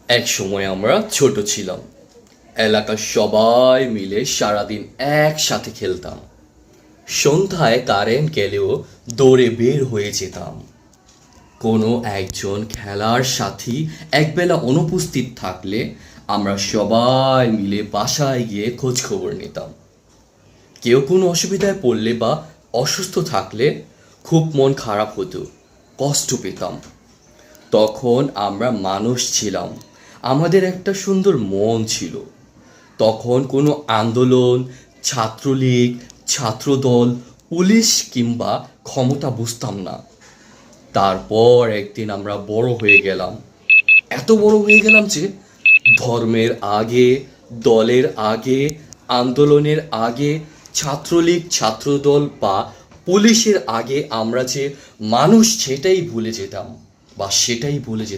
এক সময় আমরা ছোট ছিলাম। এলাকার সবাই মিলে সারাদিন একসাথে খেলতাম। সন্ধ্যায় কারেন্ট গেলেও দৌড়ে বের হয়ে যেতাম। কোনো একজন খেলার সাথী একবেলা অনুপস্থিত থাকলে আমরা সবাই মিলে বাসায় গিয়ে খোঁজ খবর নিতাম। কেউ কোনো অসুবিধায় পড়লে বা অসুস্থ থাকলে খুব মন খারাপ হতো, কষ্ট পেতাম। তখন আমরা মানুষ ছিলাম, আমাদের একটা সুন্দর মন ছিল। তখন কোনো আন্দোলন, ছাত্রলীগ, ছাত্রদল, পুলিশ কিংবা ক্ষমতা বুঝতাম না। তারপর একদিন আমরা বড় হয়ে গেলাম, এত বড় হয়ে গেলাম যে ধর্মের আগে, দলের আগে, আন্দোলনের আগে, ছাত্রলীগ, ছাত্রদল বা পুলিশের আগে আমরা যে মানুষ সেটাই ভুলে যেতাম বা সেটাই ভুলে যেতাম।